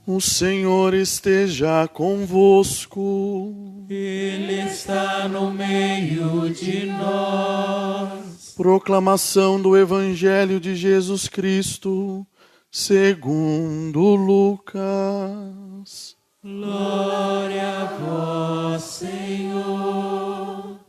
O Senhor esteja convosco. Ele está no meio de nós. Proclamação do Evangelho de Jesus Cristo, segundo Lucas. Glória a vós, Senhor.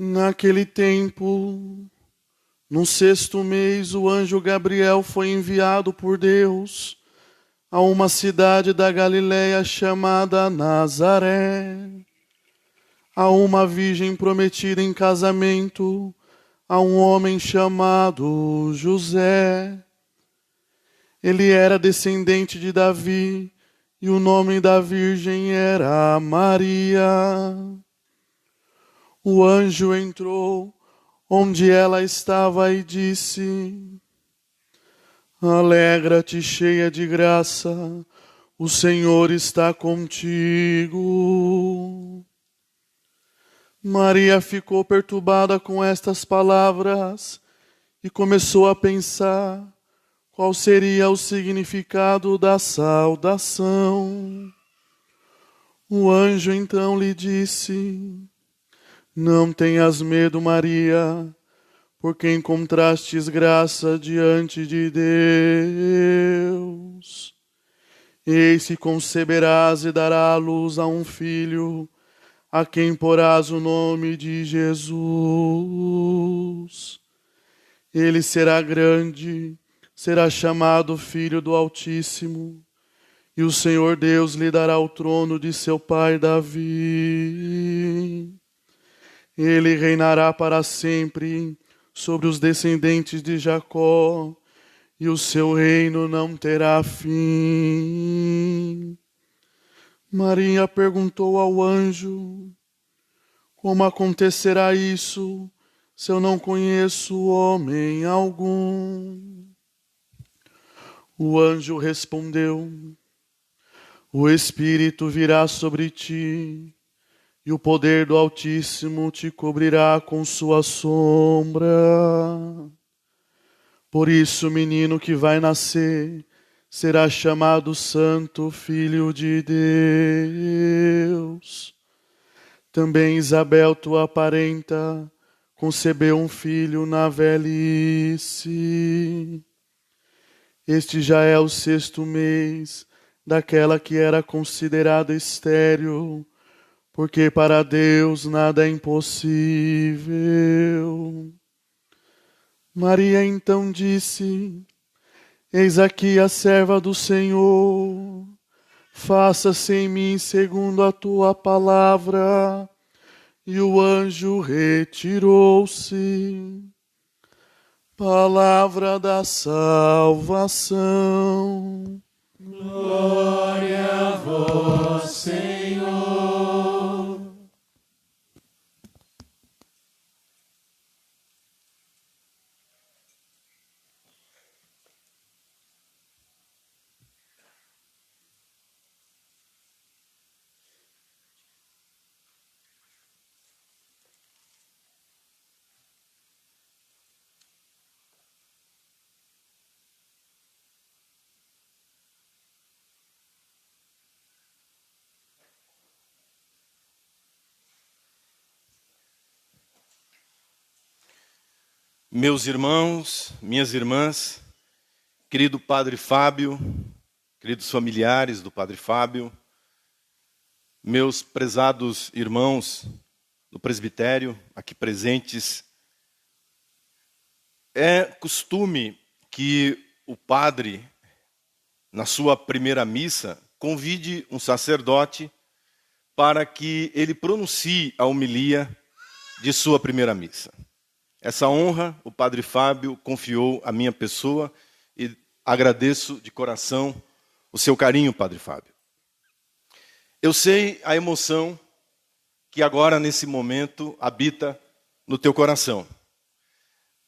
Naquele tempo, no 6º mês, o anjo Gabriel foi enviado por Deus a uma cidade da Galiléia chamada Nazaré, a uma virgem prometida em casamento a um homem chamado José. Ele era descendente de Davi e o nome da virgem era Maria. O anjo entrou onde ela estava e disse: Alegra-te, cheia de graça, o Senhor está contigo. Maria ficou perturbada com estas palavras e começou a pensar qual seria o significado da saudação. O anjo então lhe disse: Não tenhas medo, Maria, porque encontrastes graça diante de Deus. Eis que conceberás e darás à luz a um filho, a quem porás o nome de Jesus. Ele será grande, será chamado Filho do Altíssimo, e o Senhor Deus lhe dará o trono de seu pai Davi. Ele reinará para sempre sobre os descendentes de Jacó, e o seu reino não terá fim. Maria perguntou ao anjo: Como acontecerá isso, se eu não conheço homem algum? O anjo respondeu: O Espírito virá sobre ti, e o poder do Altíssimo te cobrirá com sua sombra. Por isso, o menino que vai nascer será chamado Santo Filho de Deus. Também Isabel, tua parenta, concebeu um filho na velhice. Este já é o 6º mês daquela que era considerada estéril, porque para Deus nada é impossível. Maria então disse: Eis aqui a serva do Senhor, faça-se em mim segundo a tua palavra. E o anjo retirou-se. Palavra da salvação. Glória a vós, Senhor. Meus irmãos, minhas irmãs, querido Padre Fábio, queridos familiares do Padre Fábio, meus prezados irmãos do presbitério aqui presentes, é costume que o padre, na sua primeira missa, convide um sacerdote para que ele pronuncie a homilia de sua primeira missa. Essa honra o Padre Fábio confiou à minha pessoa e agradeço de coração o seu carinho, Padre Fábio. Eu sei a emoção que agora, nesse momento, habita no teu coração.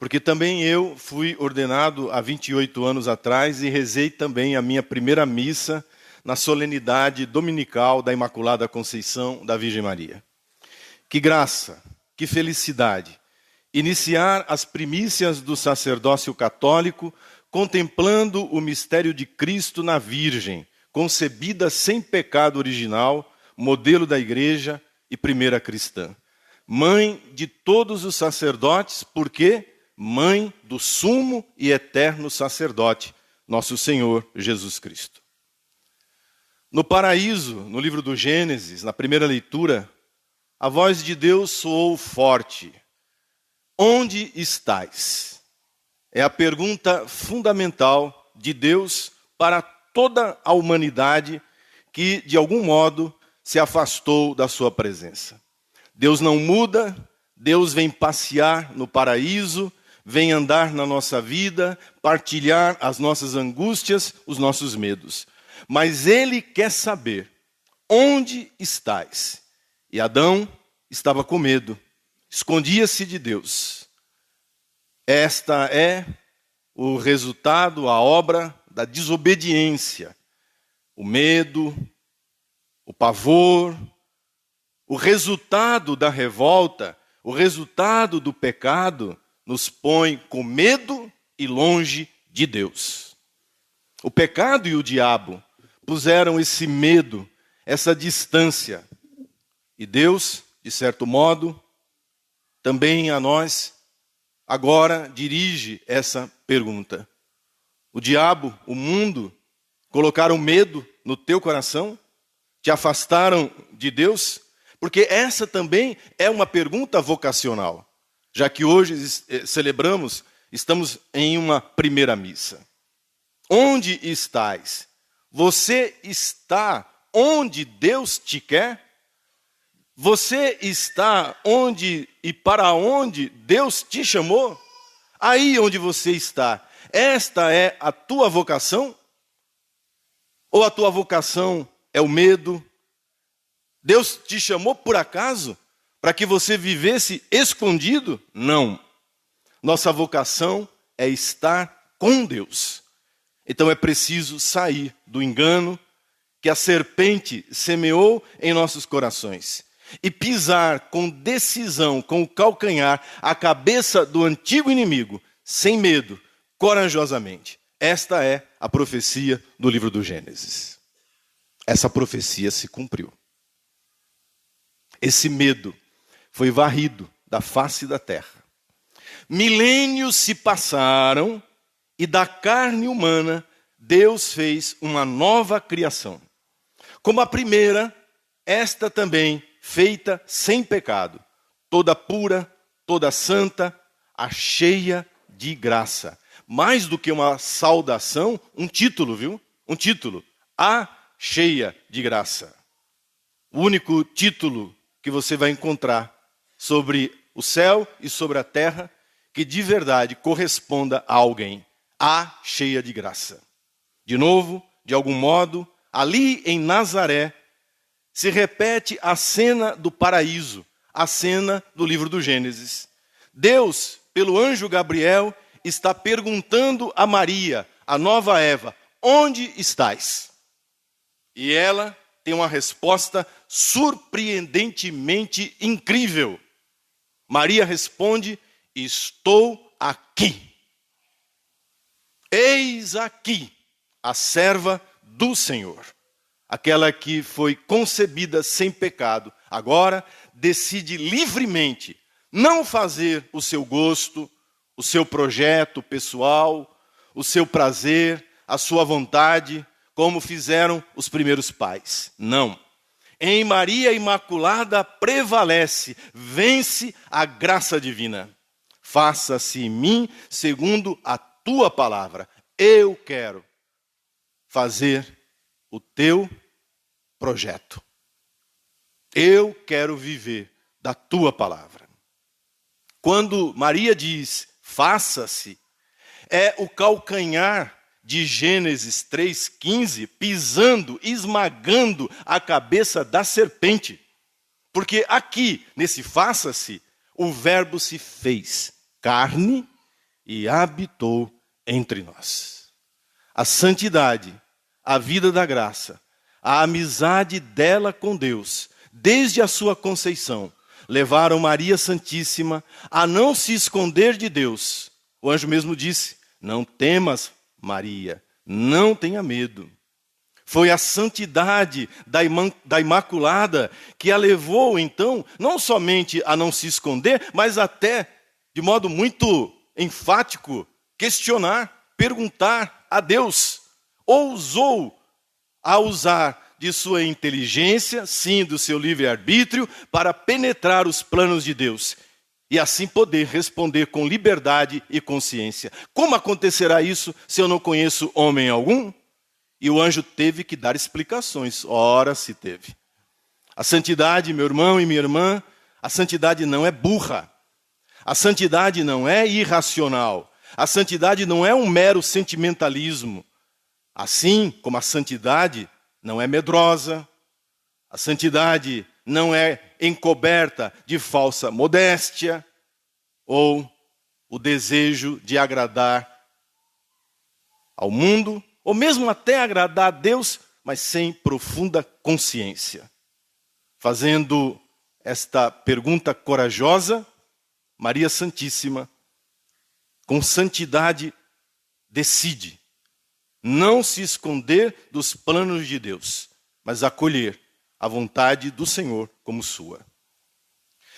porque também eu fui ordenado há 28 anos atrás e rezei também a minha primeira missa na solenidade dominical da Imaculada Conceição da Virgem Maria. Que graça, que felicidade, iniciar as primícias do sacerdócio católico contemplando o mistério de Cristo na Virgem, concebida sem pecado original, modelo da Igreja e primeira cristã. Mãe de todos os sacerdotes, porque mãe do sumo e eterno sacerdote, nosso Senhor Jesus Cristo. No paraíso, no livro do Gênesis, na primeira leitura, a voz de Deus soou forte. Onde estais? É a pergunta fundamental de Deus para toda a humanidade que, de algum modo, se afastou da sua presença. Deus não muda, Deus vem passear no paraíso, vem andar na nossa vida, partilhar as nossas angústias, os nossos medos. Mas Ele quer saber, onde estais? E Adão estava com medo, escondia-se de Deus. Esta é o resultado, a obra da desobediência. O medo, o pavor, o resultado da revolta, o resultado do pecado nos põe com medo e longe de Deus. O pecado e o diabo puseram esse medo, essa distância. E Deus, de certo modo, também a nós, agora dirige essa pergunta. O diabo, o mundo, colocaram medo no teu coração? Te afastaram de Deus? Porque essa também é uma pergunta vocacional. Já que hoje celebramos, estamos em uma primeira missa. Onde estais? Você está onde Deus te quer? Você está onde e para onde Deus te chamou? Aí onde você está, esta é a tua vocação? Ou a tua vocação é o medo? Deus te chamou por acaso para que você vivesse escondido? Não. Nossa vocação é estar com Deus. Então é preciso sair do engano que a serpente semeou em nossos corações e pisar com decisão, com o calcanhar, a cabeça do antigo inimigo, sem medo, corajosamente. Esta é a profecia do livro do Gênesis. Essa profecia se cumpriu. Esse medo foi varrido da face da terra. Milênios se passaram e da carne humana Deus fez uma nova criação. Como a primeira, esta também feita sem pecado, toda pura, toda santa, a cheia de graça. Mais do que uma saudação, um título, viu? Um título. A cheia de graça. O único título que você vai encontrar sobre o céu e sobre a terra que de verdade corresponda a alguém. A cheia de graça. De novo, de algum modo, ali em Nazaré, se repete a cena do paraíso, a cena do livro do Gênesis. Deus, pelo anjo Gabriel, está perguntando a Maria, a nova Eva, onde estás? E ela tem uma resposta surpreendentemente incrível. Maria responde, estou aqui. Eis aqui a serva do Senhor. Aquela que foi concebida sem pecado, agora decide livremente não fazer o seu gosto, o seu projeto pessoal, o seu prazer, a sua vontade, como fizeram os primeiros pais. Não. Em Maria Imaculada prevalece, vence a graça divina. Faça-se em mim segundo a tua palavra. Eu quero fazer o teu projeto. Eu quero viver da tua palavra. Quando Maria diz, faça-se, é o calcanhar de Gênesis 3,15, pisando, esmagando a cabeça da serpente. Porque aqui, nesse faça-se, o verbo se fez carne e habitou entre nós. A santidade, a vida da graça, a amizade dela com Deus, desde a sua conceição, levaram Maria Santíssima a não se esconder de Deus. O anjo mesmo disse: não temas, Maria, não tenha medo. Foi a santidade da Imaculada que a levou, então, não somente a não se esconder, mas até, de modo muito enfático, questionar, perguntar a Deus. Ousou a usar de sua inteligência, sim, do seu livre-arbítrio, para penetrar os planos de Deus e assim poder responder com liberdade e consciência. Como acontecerá isso se eu não conheço homem algum? E o anjo teve que dar explicações. Ora, se teve. A santidade, meu irmão e minha irmã, a santidade não é burra. A santidade não é irracional. A santidade não é um mero sentimentalismo. Assim como a santidade não é medrosa, a santidade não é encoberta de falsa modéstia ou o desejo de agradar ao mundo, ou mesmo até agradar a Deus, mas sem profunda consciência. Fazendo esta pergunta corajosa, Maria Santíssima, com santidade, decide não se esconder dos planos de Deus, mas acolher a vontade do Senhor como sua.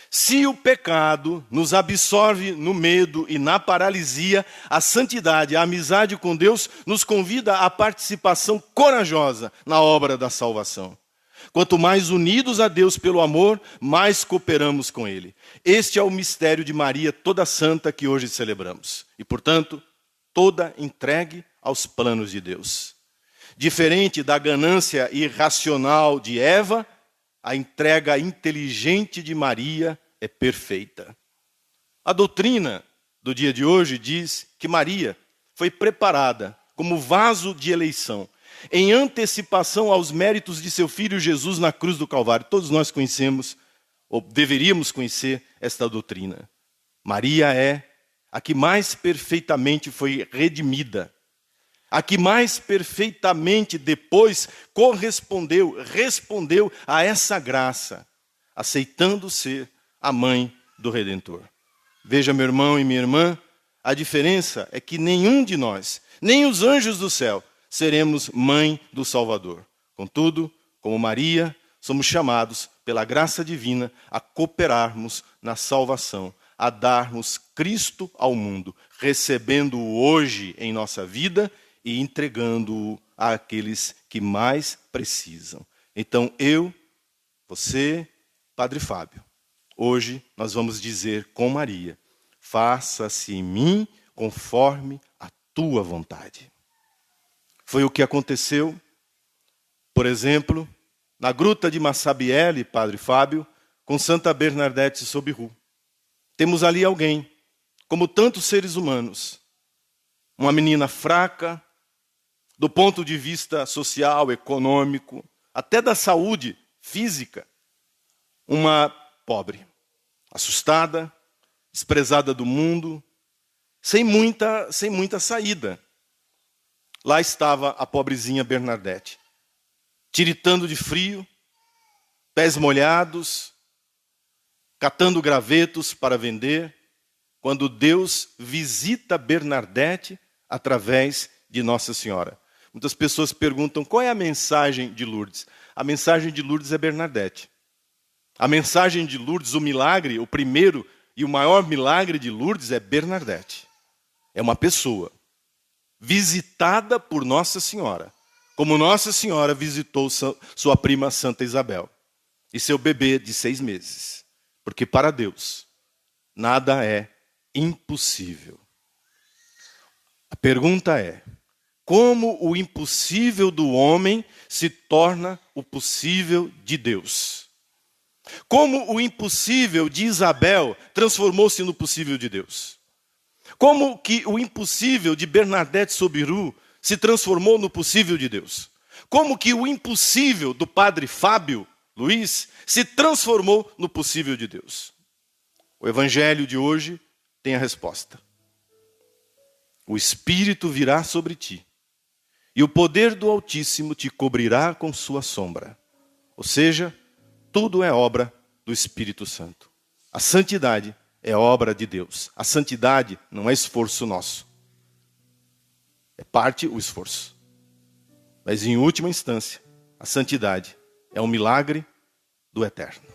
Se o pecado nos absorve no medo e na paralisia, a santidade, a amizade com Deus, nos convida à participação corajosa na obra da salvação. Quanto mais unidos a Deus pelo amor, mais cooperamos com Ele. Este é o mistério de Maria toda santa que hoje celebramos. E, portanto, toda entregue aos planos de Deus. Diferente da ganância irracional de Eva, a entrega inteligente de Maria é perfeita. A doutrina do dia de hoje diz que Maria foi preparada como vaso de eleição, em antecipação aos méritos de seu filho Jesus na cruz do Calvário. Todos nós conhecemos, ou deveríamos conhecer, esta doutrina. Maria é a que mais perfeitamente foi redimida, a que mais perfeitamente depois respondeu a essa graça, aceitando ser a mãe do Redentor. Veja, meu irmão e minha irmã, a diferença é que nenhum de nós, nem os anjos do céu, seremos mãe do Salvador. Contudo, como Maria, somos chamados pela graça divina a cooperarmos na salvação, a darmos Cristo ao mundo, recebendo-o hoje em nossa vida e entregando-o àqueles que mais precisam. Então você, Padre Fábio, hoje nós vamos dizer com Maria: faça-se em mim conforme a tua vontade. Foi o que aconteceu, por exemplo, na gruta de Massabielle, Padre Fábio, com Santa Bernadette Soubirous. Temos ali alguém, como tantos seres humanos, uma menina fraca, do ponto de vista social, econômico, até da saúde física, uma pobre, assustada, desprezada do mundo, sem muita saída. Lá estava a pobrezinha Bernadette, tiritando de frio, pés molhados, catando gravetos para vender, quando Deus visita Bernadette através de Nossa Senhora. Muitas pessoas perguntam qual é a mensagem de Lourdes. A mensagem de Lourdes é Bernadette. A mensagem de Lourdes, o milagre, o primeiro e o maior milagre de Lourdes é Bernadette. É uma pessoa visitada por Nossa Senhora, como Nossa Senhora visitou sua prima Santa Isabel e seu bebê de 6 meses. Porque para Deus nada é impossível. A pergunta é: como o impossível do homem se torna o possível de Deus? Como o impossível de Isabel transformou-se no possível de Deus? Como que o impossível de Bernadette Soubirous se transformou no possível de Deus? Como que o impossível do Padre Fábio Luiz se transformou no possível de Deus? O Evangelho de hoje tem a resposta. o Espírito virá sobre ti, e o poder do Altíssimo te cobrirá com sua sombra. Ou seja, tudo é obra do Espírito Santo. A santidade é obra de Deus. A santidade não é esforço nosso. É parte o esforço. Mas em última instância, a santidade é um milagre do Eterno.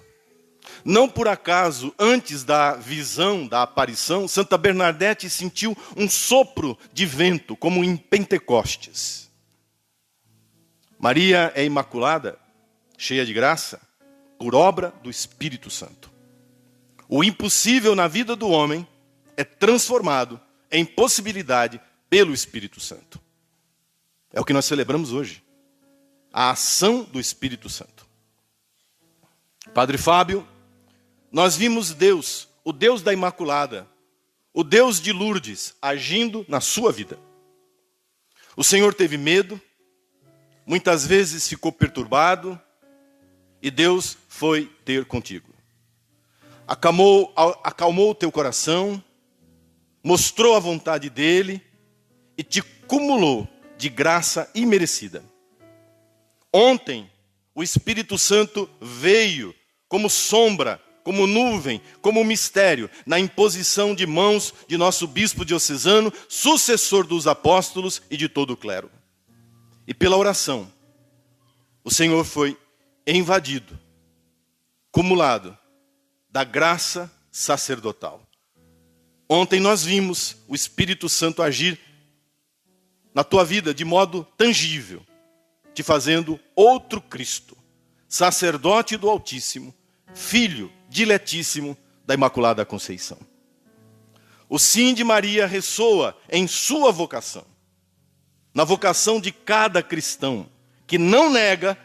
Não por acaso, antes da visão, da aparição, Santa Bernadette sentiu um sopro de vento, como em Pentecostes. Maria é imaculada, cheia de graça, por obra do Espírito Santo. O impossível na vida do homem é transformado em possibilidade pelo Espírito Santo. É o que nós celebramos hoje. A ação do Espírito Santo. Padre Fábio, nós vimos Deus, o Deus da Imaculada, o Deus de Lourdes, agindo na sua vida. O Senhor teve medo, muitas vezes ficou perturbado, e Deus foi ter contigo. Acalmou o teu coração, mostrou a vontade dele e te cumulou de graça imerecida. Ontem, o Espírito Santo veio como sombra, como nuvem, como mistério, na imposição de mãos de nosso bispo diocesano, sucessor dos apóstolos e de todo o clero. E pela oração, o Senhor foi invadido, cumulado da graça sacerdotal. Ontem nós vimos o Espírito Santo agir na tua vida de modo tangível, te fazendo outro Cristo, sacerdote do Altíssimo, filho diletíssimo da Imaculada Conceição. O sim de Maria ressoa em sua vocação, na vocação de cada cristão, que não nega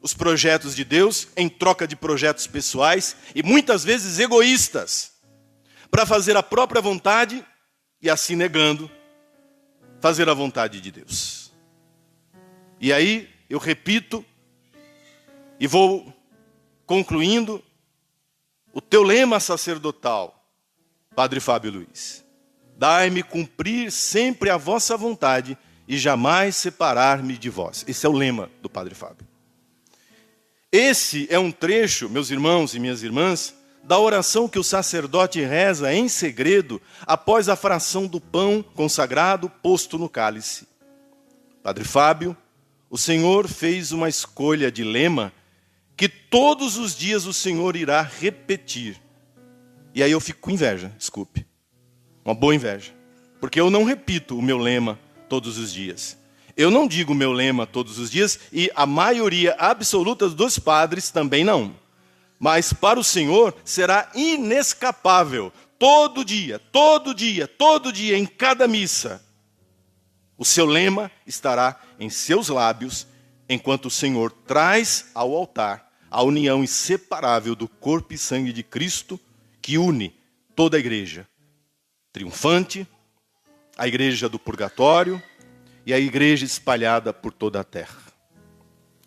os projetos de Deus em troca de projetos pessoais e muitas vezes egoístas, para fazer a própria vontade e assim negando fazer a vontade de Deus. E aí eu repito e vou concluindo o teu lema sacerdotal, Padre Fábio Luiz. Dai-me cumprir sempre a vossa vontade e jamais separar-me de vós. Esse é o lema do Padre Fábio. Esse é um trecho, meus irmãos e minhas irmãs, da oração que o sacerdote reza em segredo após a fração do pão consagrado posto no cálice. Padre Fábio, o Senhor fez uma escolha de lema que todos os dias o Senhor irá repetir. E aí eu fico com inveja, desculpe. Uma boa inveja. Porque eu não repito o meu lema todos os dias. Eu não digo o meu lema todos os dias e a maioria absoluta dos padres também não. Mas para o Senhor será inescapável, todo dia, em cada missa. O seu lema estará em seus lábios, enquanto o Senhor traz ao altar a união inseparável do corpo e sangue de Cristo, que une toda a igreja triunfante, a igreja do purgatório e a igreja espalhada por toda a terra.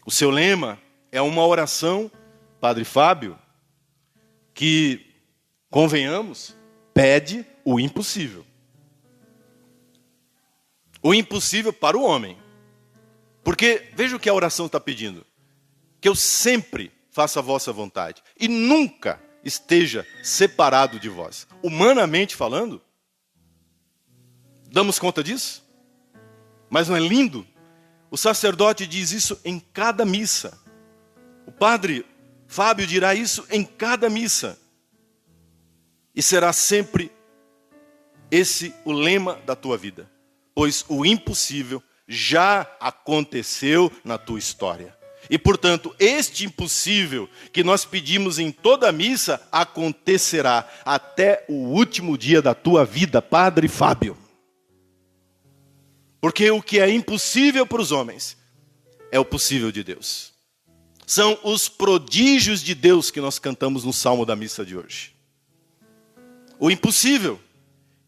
O seu lema é uma oração, Padre Fábio, que, convenhamos, pede o impossível. O impossível para o homem. Porque, veja o que a oração está pedindo. Que eu sempre faça a vossa vontade e nunca esteja separado de vós. Humanamente falando, damos conta disso? Mas não é lindo? O sacerdote diz isso em cada missa. O Padre Fábio dirá isso em cada missa. E será sempre esse o lema da tua vida. Pois o impossível já aconteceu na tua história. E, portanto, este impossível que nós pedimos em toda a missa acontecerá até o último dia da tua vida, Padre Fábio. Porque o que é impossível para os homens é o possível de Deus. São os prodígios de Deus que nós cantamos no salmo da missa de hoje. O impossível,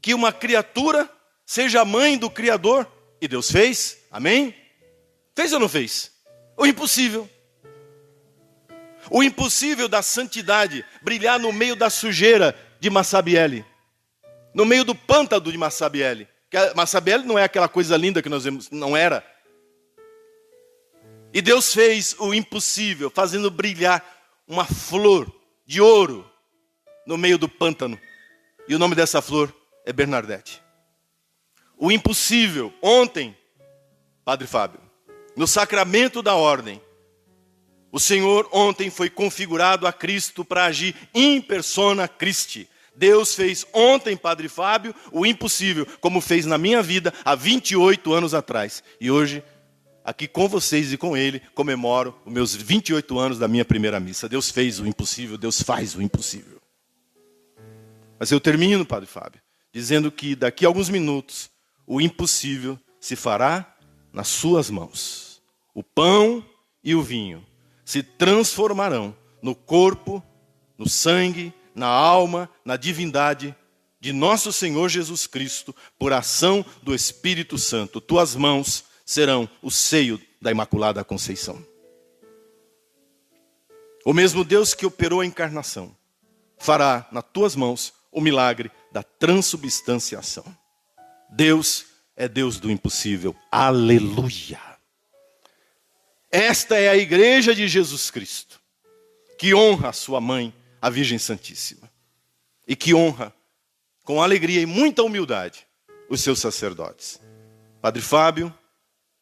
que uma criatura seja mãe do Criador, e Deus fez, amém? Fez ou não fez? O impossível. O impossível da santidade, brilhar no meio da sujeira de Massabielle, no meio do pântano de Massabielle, que Massabelle não é aquela coisa linda que nós vemos, não era. E Deus fez o impossível, fazendo brilhar uma flor de ouro no meio do pântano. E o nome dessa flor é Bernadette. O impossível, ontem, Padre Fábio, no sacramento da ordem, o Senhor ontem foi configurado a Cristo para agir in persona Christi. Deus fez ontem, Padre Fábio, o impossível, como fez na minha vida há 28 anos atrás. E hoje, aqui com vocês e com Ele, comemoro os meus 28 anos da minha primeira missa. Deus fez o impossível, Deus faz o impossível. Mas eu termino, Padre Fábio, dizendo que daqui a alguns minutos, o impossível se fará nas suas mãos. O pão e o vinho se transformarão no corpo, no sangue, na alma, na divindade de nosso Senhor Jesus Cristo, por ação do Espírito Santo. Tuas mãos serão o seio da Imaculada Conceição. O mesmo Deus que operou a encarnação fará nas tuas mãos o milagre da transubstanciação. Deus é Deus do impossível. Aleluia! Esta é a igreja de Jesus Cristo, que honra a sua mãe, a Virgem Santíssima, e que honra, com alegria e muita humildade, os seus sacerdotes. Padre Fábio,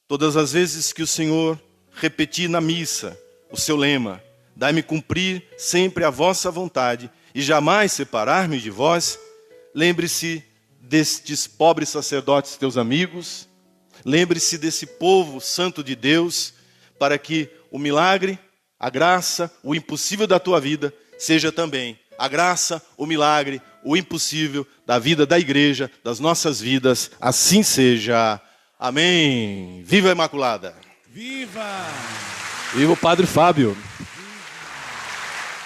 todas as vezes que o Senhor repetir na missa o seu lema, dai-me cumprir sempre a vossa vontade e jamais separar-me de vós, lembre-se destes pobres sacerdotes, teus amigos, lembre-se desse povo santo de Deus, para que o milagre, a graça, o impossível da tua vida, seja também a graça, o milagre, o impossível da vida da igreja, das nossas vidas, assim seja. Amém. Viva a Imaculada. Viva! Viva o Padre Fábio.